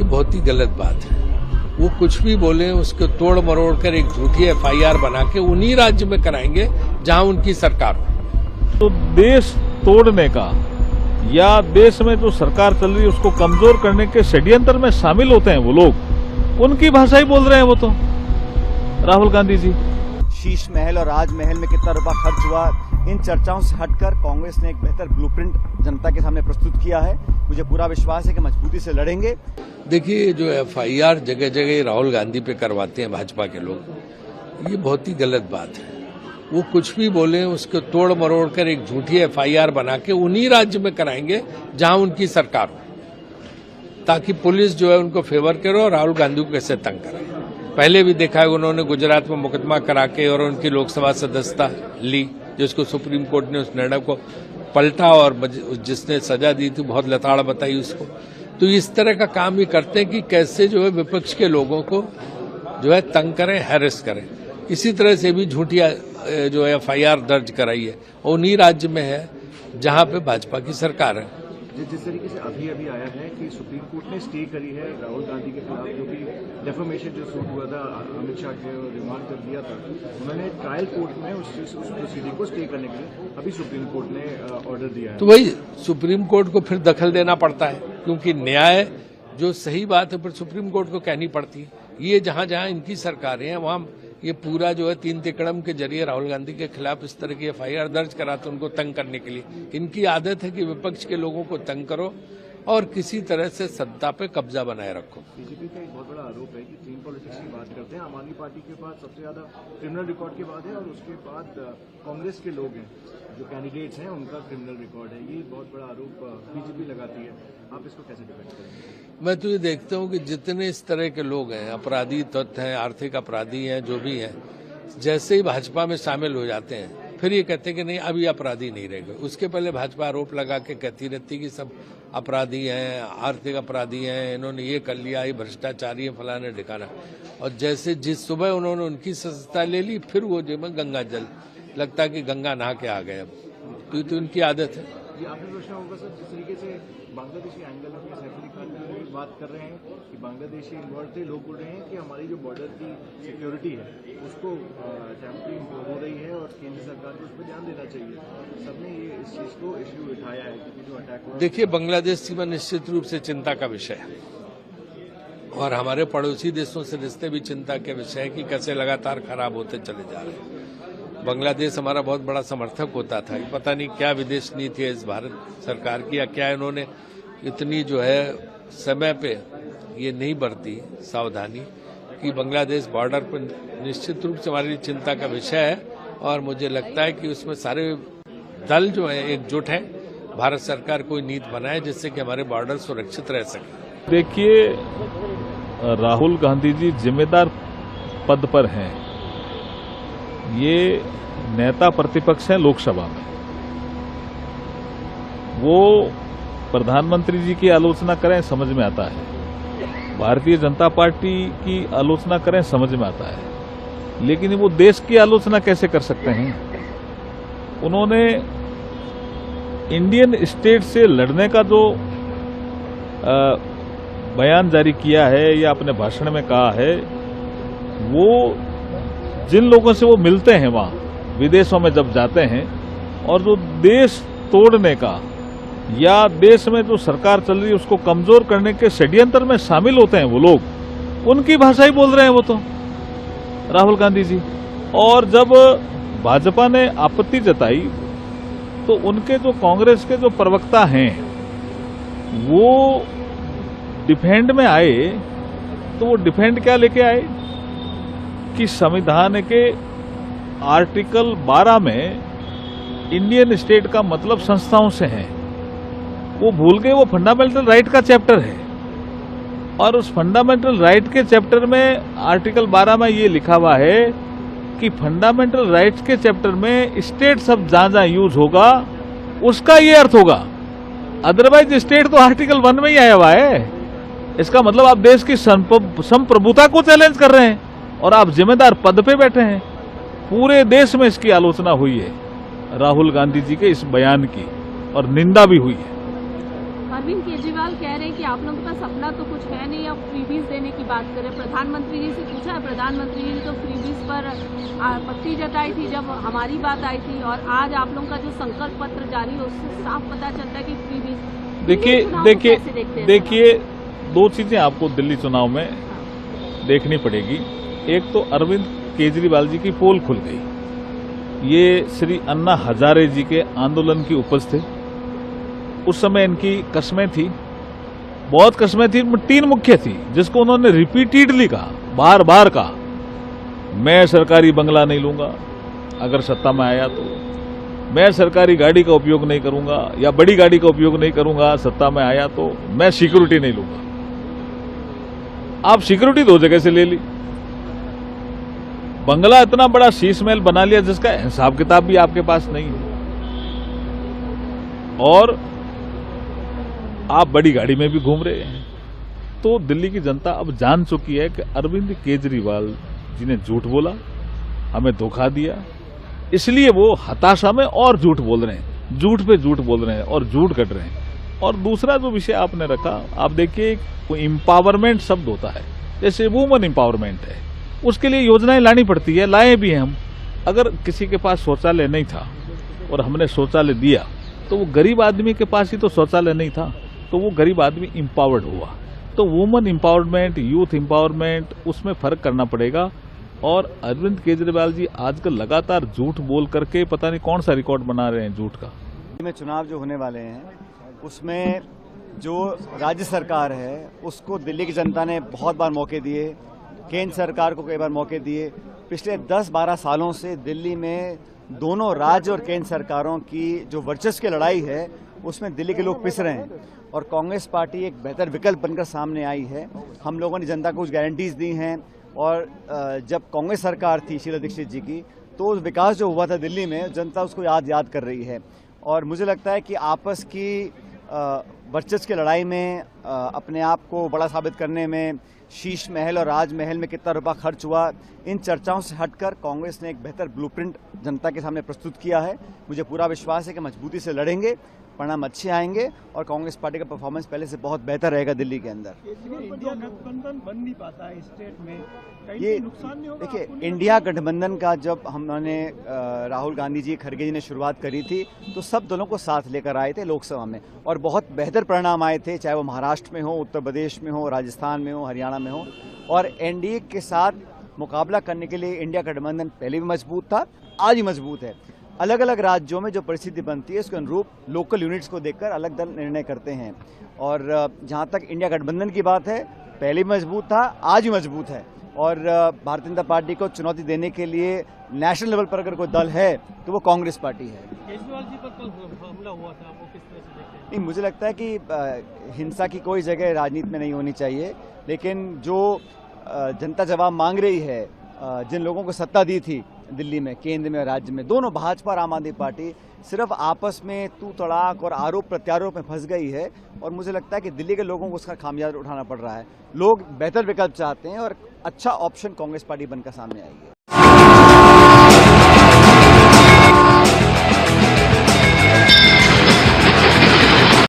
ये बहुत ही गलत बात है। वो कुछ भी बोले उसको तोड़ मरोड़ कर एक झूठी एफआईआर बना के उन्हीं राज्य में कराएंगे जहां उनकी सरकार हो। तो देश तोड़ने का या देश में जो सरकार चल रही है उसको कमजोर करने के षड्यंत्र में शामिल होते हैं वो लोग, उनकी भाषा ही बोल रहे हैं वो तो राहुल गांधी जी। शीश महल और राजमहल में कितना रुपया खर्च हुआ, इन चर्चाओं से हटकर कांग्रेस ने एक बेहतर ब्लूप्रिंट जनता के सामने प्रस्तुत किया है। मुझे पूरा विश्वास है कि मजबूती से लड़ेंगे। देखिए, जो एफआईआर जगह जगह राहुल गांधी पे करवाते हैं भाजपा के लोग, ये बहुत ही गलत बात है। वो कुछ भी बोले उसको तोड़ मरोड़ कर एक झूठी एफआईआर बना के उन्हीं राज्य में कराएंगे जहां उनकी सरकार हो, ताकि पुलिस जो है उनको फेवर करे और राहुल गांधी को कैसे तंग करे। पहले भी देखा है उन्होंने गुजरात में मुकदमा करा के और उनकी लोकसभा सदस्यता ली, जिसको सुप्रीम कोर्ट ने उस निर्णय को पलटा और जिसने सजा दी थी बहुत लताड़ बताई उसको। तो इस तरह का काम ही करते हैं कि कैसे जो है विपक्ष के लोगों को जो है तंग करें, हैरेस करें। इसी तरह से भी झूठी जो है एफआईआर दर्ज कराई है और उन्हीं राज्य में है जहां पे भाजपा की सरकार है। जिस तरीके से अभी आया है कि सुप्रीम कोर्ट ने स्टे करी है राहुल गांधी के खिलाफ जो भी डेफेमेशन जो सूट हुआ था अमित शाह के रिमांड कर दिया था, उन्होंने ट्रायल कोर्ट में उस प्रोसीडिंग को स्टे करने के लिए अभी सुप्रीम कोर्ट ने ऑर्डर दिया है। तो वही सुप्रीम कोर्ट को फिर दखल देना पड़ता है, क्योंकि न्याय जो सही बात है फिर सुप्रीम कोर्ट को कहनी पड़ती है। ये जहां जहां इनकी सरकारें हैं वहां ये पूरा जो है 3 तिकड़म के जरिए राहुल गांधी के खिलाफ इस तरह की एफआईआर दर्ज कराते उनको तंग करने के लिए। इनकी आदत है कि विपक्ष के लोगों को तंग करो और किसी तरह से सत्ता पे कब्जा बनाए रखो। बीजेपी का एक बहुत बड़ा आरोप है कि क्लीन पॉलिटिक्स की बात करते हैं। आम आदमी पार्टी के पास सबसे ज्यादा क्रिमिनल रिकॉर्ड के बाद है और उसके बाद कांग्रेस के लोग हैं जो कैंडिडेट्स हैं उनका क्रिमिनल रिकॉर्ड है। ये बहुत बड़ा आरोप बीजेपी लगाती है, आप इसको कैसे डिफेंड करेंगे? मैं तो ये देखता हूँ कि जितने इस तरह के लोग हैं, अपराधी तत्व हैं, आर्थिक अपराधी हैं, जो भी हैं, जैसे ही भाजपा में शामिल हो जाते हैं फिर ये कहते हैं कि नहीं अभी अपराधी नहीं रह गए। उसके पहले भाजपा आरोप लगा के कहती रहती कि सब अपराधी हैं, आर्थिक अपराधी हैं, इन्होंने ये कर लिया, ये भ्रष्टाचारी है, फलाने ठिकाना। और जैसे जिस सुबह उन्होंने उनकी सदस्यता ले ली फिर वो जो में गंगा जल लगता है कि गंगा नहा के आ गए। अब तो उनकी आदत है। ये आपने सोचा होगा सर, जिस तरीके से बांग्लादेशी एंगल में सैफ अली खान की बात कर रहे हैं कि बांग्लादेशी इन्वॉल्व थे, लोग बोल रहे हैं कि हमारी जो बॉर्डर की सिक्योरिटी है उसको टैंपरिंग हो रही है और केंद्र सरकार को उस पर ध्यान देना चाहिए। सबने ये इस चीज को इश्यू उठाया है क्योंकि जो अटैक हुआ। देखिए, बांग्लादेश सीमा निश्चित रूप से चिंता का विषय है और हमारे पड़ोसी देशों से रिश्ते भी चिंता के विषय है कि कैसे लगातार खराब होते चले जा रहे हैं। बांग्लादेश हमारा बहुत बड़ा समर्थक होता था, पता नहीं क्या विदेश नीति है इस भारत सरकार की, या क्या इन्होंने इतनी जो है समय पे ये नहीं बरती सावधानी कि बांग्लादेश बॉर्डर पर निश्चित रूप से हमारे लिए चिंता का विषय है। और मुझे लगता है कि उसमें सारे दल जो है एकजुट है, भारत सरकार कोई नीति बनाए जिससे कि हमारे बॉर्डर सुरक्षित रह सके। देखिए, राहुल गांधी जी जिम्मेदार पद पर हैं, ये नेता प्रतिपक्ष हैं लोकसभा में। वो प्रधानमंत्री जी की आलोचना करें समझ में आता है, भारतीय जनता पार्टी की आलोचना करें समझ में आता है, लेकिन वो देश की आलोचना कैसे कर सकते हैं? उन्होंने इंडियन स्टेट से लड़ने का जो बयान जारी किया है या अपने भाषण में कहा है, वो जिन लोगों से वो मिलते हैं वहां विदेशों में जब जाते हैं और जो देश तोड़ने का या देश में जो सरकार चल रही है उसको कमजोर करने के षड्यंत्र में शामिल होते हैं वो लोग, उनकी भाषा ही बोल रहे हैं वो तो राहुल गांधी जी। और जब भाजपा ने आपत्ति जताई तो उनके जो कांग्रेस के जो प्रवक्ता हैं वो डिफेंड में आए, तो वो डिफेंड क्या लेके आए कि संविधान के आर्टिकल 12 में इंडियन स्टेट का मतलब संस्थाओं से है। वो भूल गए वो फंडामेंटल राइट का चैप्टर है और उस फंडामेंटल राइट के चैप्टर में आर्टिकल 12 में ये लिखा हुआ है कि फंडामेंटल राइट्स के चैप्टर में स्टेट शब्द जहां जहां यूज होगा उसका ये अर्थ होगा, अदरवाइज स्टेट तो आर्टिकल 1 में ही आया हुआ है। इसका मतलब आप देश की संप्रभुता को चैलेंज कर रहे हैं और आप जिम्मेदार पद पे बैठे हैं। पूरे देश में इसकी आलोचना हुई है राहुल गांधी जी के इस बयान की और निंदा भी हुई है। अरविंद केजरीवाल कह रहे हैं कि आप लोगों का सपना तो कुछ है नहीं, अब फ्रीबीज देने की बात करें। प्रधानमंत्री जी से पूछा है, प्रधानमंत्री जी ने तो फ्रीबीज पर आपत्ति जताई थी जब हमारी बात आई थी, और आज आप लोगों का जो संकल्प पत्र जारी है उससे साफ पता चलता है कि फ्रीबीज। देखिए दो चीजें आपको दिल्ली चुनाव में देखनी पड़ेगी। एक तो अरविंद केजरीवाल जी की पोल खुल गई। ये श्री अन्ना हजारे जी के आंदोलन की उपज थे। उस समय इनकी कस्में थी, बहुत कस्में थी, 3 मुख्य थी, जिसको उन्होंने रिपीटेडली कहा, बार बार कहा, मैं सरकारी बंगला नहीं लूंगा अगर सत्ता में आया तो, मैं सरकारी गाड़ी का उपयोग नहीं करूंगा या बड़ी गाड़ी का उपयोग नहीं करूंगा सत्ता में आया तो, मैं सिक्योरिटी नहीं लूंगा। आप सिक्योरिटी 2 जगह से ले ली, बंगला इतना बड़ा शीश महल बना लिया जिसका हिसाब किताब भी आपके पास नहीं है, और आप बड़ी गाड़ी में भी घूम रहे हैं। तो दिल्ली की जनता अब जान चुकी है कि अरविंद केजरीवाल जी ने झूठ बोला, हमें धोखा दिया, इसलिए वो हताशा में और झूठ बोल रहे हैं, झूठ पे झूठ बोल रहे हैं और झूठ कट रहे हैं। और दूसरा जो विषय आपने रखा, आप देखिए कोई एम्पावरमेंट शब्द होता है, जैसे वुमन एम्पावरमेंट है, उसके लिए योजनाएं लानी पड़ती है, लाए भी हैं हम। अगर किसी के पास शौचालय नहीं था और हमने शौचालय दिया तो वो गरीब आदमी के पास ही तो शौचालय नहीं था, तो वो गरीब आदमी एम्पावर्ड हुआ। तो वुमन एम्पावरमेंट, यूथ एम्पावरमेंट, उसमें फर्क करना पड़ेगा। और अरविंद केजरीवाल जी आजकल लगातार झूठ बोल करके पता नहीं कौन सा रिकॉर्ड बना रहे हैं झूठ का। में चुनाव जो होने वाले हैं उसमें जो राज्य सरकार है उसको दिल्ली की जनता ने बहुत बार मौके दिए, केंद्र सरकार को कई बार मौके दिए। पिछले 10-12 सालों से दिल्ली में दोनों राज्य और केंद्र सरकारों की जो वर्चस्व की लड़ाई है उसमें दिल्ली के लोग पिस रहे हैं, और कांग्रेस पार्टी एक बेहतर विकल्प बनकर सामने आई है। हम लोगों ने जनता को कुछ गारंटीज दी हैं, और जब कांग्रेस सरकार थी शीला दीक्षित जी की, तो विकास जो हुआ था दिल्ली में जनता उसको याद कर रही है। और मुझे लगता है कि आपस की वर्चस्व की लड़ाई में अपने आप को बड़ा साबित करने में शीश महल और राजमहल में कितना रुपया खर्च हुआ, इन चर्चाओं से हटकर कांग्रेस ने एक बेहतर ब्लूप्रिंट जनता के सामने प्रस्तुत किया है। मुझे पूरा विश्वास है कि मजबूती से लड़ेंगे, परिणाम अच्छे आएंगे और कांग्रेस पार्टी का परफॉर्मेंस पहले से बहुत बेहतर रहेगा दिल्ली के अंदर। इंडिया गठबंधन बन नहीं पाता है स्टेट में, ये नुकसान नहीं होगा? देखिए, इंडिया गठबंधन का जब हमने राहुल गांधी जी, खड़गे जी ने शुरुआत करी थी तो सब दलों को साथ लेकर आए थे लोकसभा में, और बहुत बेहतर परिणाम आए थे, चाहे वो महाराष्ट्र में हो, उत्तर प्रदेश में हो, राजस्थान में हो, हरियाणा में हो। और एनडीए के साथ मुकाबला करने के लिए इंडिया गठबंधन पहले भी मजबूत था, आज भी मजबूत है। अलग अलग राज्यों में जो परिस्थिति बनती है उसके अनुरूप लोकल यूनिट्स को देखकर अलग दल निर्णय करते हैं। और जहां तक इंडिया गठबंधन की बात है, पहले भी मजबूत था, आज भी मजबूत है, और भारतीय जनता पार्टी को चुनौती देने के लिए नेशनल लेवल पर अगर कोई दल है तो वो कांग्रेस पार्टी है। केजरीवाल जी पर कल हमला हुआ था, वो किस तरह से देखते हैं? नहीं, मुझे लगता है कि हिंसा की कोई जगह राजनीति में नहीं होनी चाहिए, लेकिन जो जनता जवाब मांग रही है, जिन लोगों को सत्ता दी थी दिल्ली में, केंद्र में और राज्य में, दोनों भाजपा और आम आदमी पार्टी सिर्फ आपस में तू तड़ाक और आरोप प्रत्यारोप में फंस गई है, और मुझे लगता है कि दिल्ली के लोगों को उसका खामियाजा उठाना पड़ रहा है। लोग बेहतर विकल्प चाहते हैं और अच्छा ऑप्शन कांग्रेस पार्टी बनकर सामने आई है।